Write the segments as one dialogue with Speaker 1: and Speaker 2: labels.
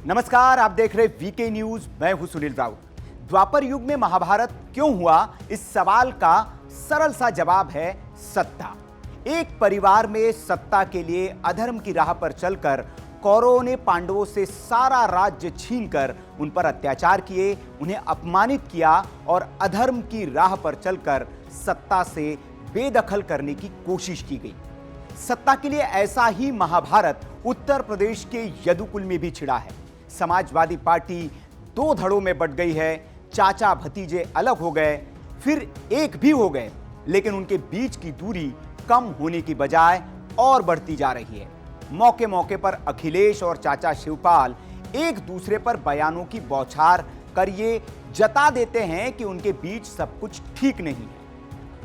Speaker 1: नमस्कार, आप देख रहे वीके न्यूज। मैं हूं सुनील राउत। द्वापर युग में महाभारत क्यों हुआ, इस सवाल का सरल सा जवाब है सत्ता। एक परिवार में सत्ता के लिए अधर्म की राह पर चलकर कौरवों ने पांडवों से सारा राज्य छीनकर उन पर अत्याचार किए, उन्हें अपमानित किया और अधर्म की राह पर चलकर सत्ता से बेदखल करने की कोशिश की गई। सत्ता के लिए ऐसा ही महाभारत उत्तर प्रदेश के यदुकुल में भी छिड़ा है। समाजवादी पार्टी दो धड़ों में बंट गई है। चाचा भतीजे अलग हो गए, फिर एक भी हो गए, लेकिन उनके बीच की दूरी कम होने की बजाय और बढ़ती जा रही है। मौके मौके पर अखिलेश और चाचा शिवपाल एक दूसरे पर बयानों की बौछार कर ये जता देते हैं कि उनके बीच सब कुछ ठीक नहीं है।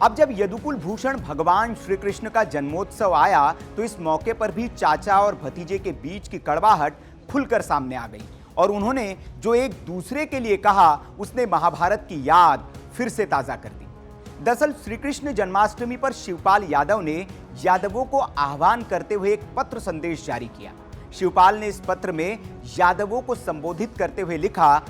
Speaker 1: अब जब यदुकुल भूषण भगवान श्री कृष्ण का जन्मोत्सव आया तो इस मौके पर भी चाचा और भतीजे के बीच की कड़वाहट खुलकर सामने आ गई और उन्होंने जो एक दूसरे के लिए कहा उसने महाभारत की याद फिर से ताजा कर दी। दरअसल श्री कृष्ण जन्माष्टमी पर शिवपाल यादव ने यादवों को आह्वान करते हुए एक पत्र संदेश जारी किया। शिवपाल ने इस पत्र में यादवों को संबोधित करते हुए लिखा,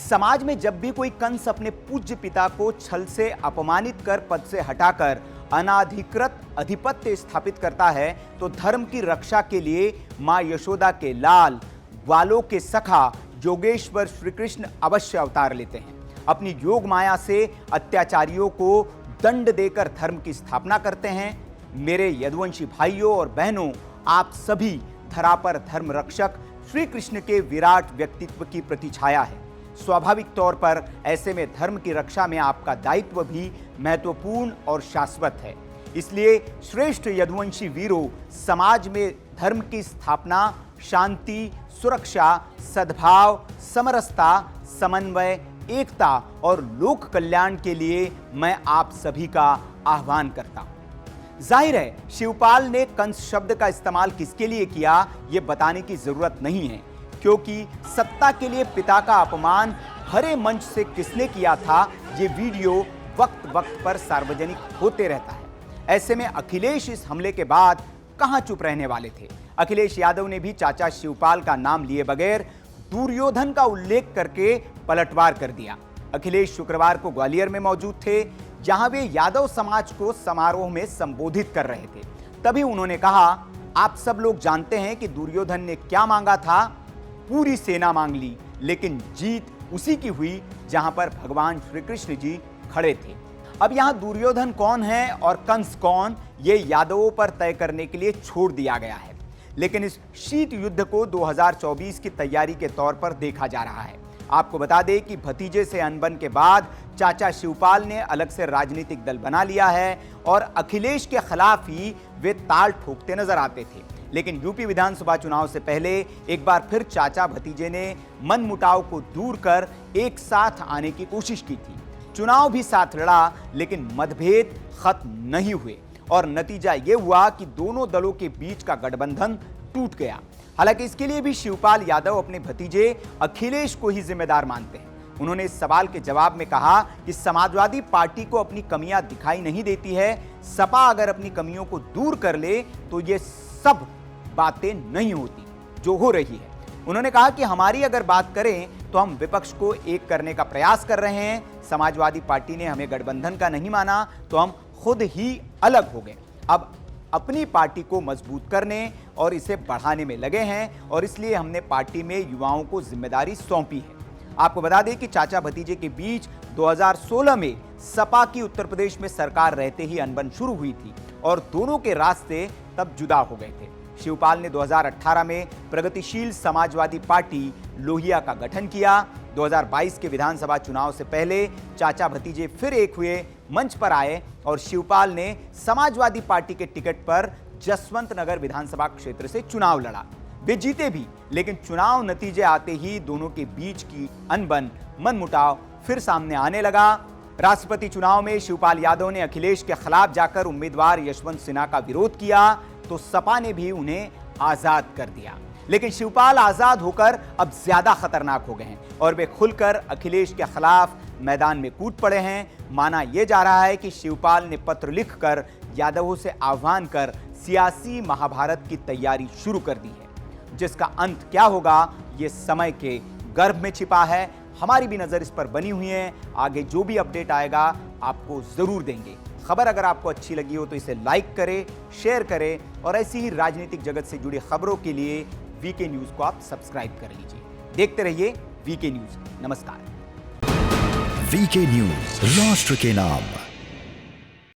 Speaker 1: समाज में जब भी कोई कंस अपने पूज्य पिता को छल से अपमानित कर पद से हटाकर अनाधिकृत अधिपत्य स्थापित करता है तो धर्म की रक्षा के लिए मां यशोदा के लाल ग्वालों के सखा योगेश्वर श्री कृष्ण अवश्य अवतार लेते हैं। अपनी योग माया से अत्याचारियों को दंड देकर धर्म की स्थापना करते हैं। मेरे यदुवंशी भाइयों और बहनों, आप सभी धरा पर धर्म रक्षक श्री कृष्ण के विराट व्यक्तित्व की प्रतिछाया है। स्वाभाविक तौर पर ऐसे में धर्म की रक्षा में आपका दायित्व भी महत्वपूर्ण और शाश्वत है। इसलिए श्रेष्ठ यदुवंशी वीरों, समाज में धर्म की स्थापना, शांति, सुरक्षा, सद्भाव, समरसता, समन्वय, एकता और लोक कल्याण के लिए मैं आप सभी का आह्वान करता हूं। जाहिर है शिवपाल ने कंस शब्द का इस्तेमाल किसके लिए किया ये बताने की जरूरत नहीं है, क्योंकि सत्ता के लिए पिता का अपमान हरे मंच से किसने किया था ये वीडियो वक्त वक्त पर सार्वजनिक होते रहता है। ऐसे में अखिलेश इस हमले के बाद कहां चुप रहने वाले थे। अखिलेश यादव ने भी चाचा शिवपाल का नाम लिए बगैर दुर्योधन का उल्लेख करके पलटवार कर दिया। अखिलेश शुक्रवार को ग्वालियर में मौजूद थे, जहां वे यादव समाज को समारोह में संबोधित कर रहे थे। तभी उन्होंने कहा, आप सब लोग जानते हैं कि दुर्योधन ने क्या मांगा था। पूरी सेना मांग ली, लेकिन जीत उसी की हुई जहां पर भगवान श्री कृष्ण जी खड़े थे। अब यहां दुर्योधन कौन है और कंस कौन, ये यादवों पर तय करने के लिए छोड़ दिया गया है। लेकिन इस शीत युद्ध को 2024 की तैयारी के तौर पर देखा जा रहा है। आपको बता दें कि भतीजे से अनबन के बाद चाचा शिवपाल ने अलग से राजनीतिक दल बना लिया है और अखिलेश के खिलाफ ही वे ताल ठोकते नजर आते थे। लेकिन यूपी विधानसभा चुनाव से पहले एक बार फिर चाचा भतीजे ने मनमुटाव को दूर कर एक साथ आने की कोशिश की थी। चुनाव भी साथ लड़ा, लेकिन मतभेद खत्म नहीं हुए और नतीजा यह हुआ कि दोनों दलों के बीच का गठबंधन टूट गया। हालांकि इसके लिए भी शिवपाल यादव अपने भतीजे अखिलेश को ही जिम्मेदार मानते हैं। उन्होंने इस सवाल के जवाब में कहा कि समाजवादी पार्टी को अपनी कमियां दिखाई नहीं देती है। सपा अगर अपनी कमियों को दूर कर ले तो ये सब बातें नहीं होती जो हो रही है। उन्होंने कहा कि हमारी अगर बात करें तो हम विपक्ष को एक करने का प्रयास कर रहे हैं। समाजवादी पार्टी ने हमें गठबंधन का नहीं माना तो हम खुद ही अलग हो गए। अब अपनी पार्टी को मजबूत करने और इसे बढ़ाने में लगे हैं और इसलिए हमने पार्टी में युवाओं को जिम्मेदारी सौंपी है। आपको बता दें कि चाचा भतीजे के बीच 2016 में सपा की उत्तर प्रदेश में सरकार रहते ही अनबन शुरू हुई थी और दोनों के रास्ते तब जुदा हो गए थे। शिवपाल ने 2018 में प्रगतिशील समाजवादी पार्टी लोहिया का गठन किया। 2022 के विधानसभा चुनाव से पहले चाचा भतीजे फिर एक हुए, मंच पर आए और शिवपाल ने समाजवादी पार्टी के टिकट पर जसवंत नगर विधानसभा क्षेत्र से चुनाव लड़ा। वे जीते भी, लेकिन चुनाव नतीजे आते ही दोनों के बीच की अनबन, मनमुटाव फिर सामने आने लगा। राष्ट्रपति चुनाव में शिवपाल यादव ने अखिलेश के खिलाफ जाकर उम्मीदवार यशवंत सिन्हा का विरोध किया तो सपा ने भी उन्हें आजाद कर दिया। लेकिन शिवपाल आजाद होकर अब ज्यादा खतरनाक हो गए हैं और वे खुलकर अखिलेश के खिलाफ मैदान में कूद पड़े हैं। माना यह जा रहा है कि शिवपाल ने पत्र लिखकर यादवों से आह्वान कर सियासी महाभारत की तैयारी शुरू कर दी है, जिसका अंत क्या होगा ये समय के गर्भ में छिपा है। हमारी भी नजर इस पर बनी हुई है। आगे जो भी अपडेट आएगा आपको जरूर देंगे। खबर अगर आपको अच्छी लगी हो तो इसे लाइक करें, शेयर करें और ऐसी ही राजनीतिक जगत से जुड़ी खबरों के लिए वीके न्यूज को आप सब्सक्राइब कर लीजिए। देखते रहिए वीके न्यूज। नमस्कार।
Speaker 2: वीके न्यूज, राष्ट्र के नाम।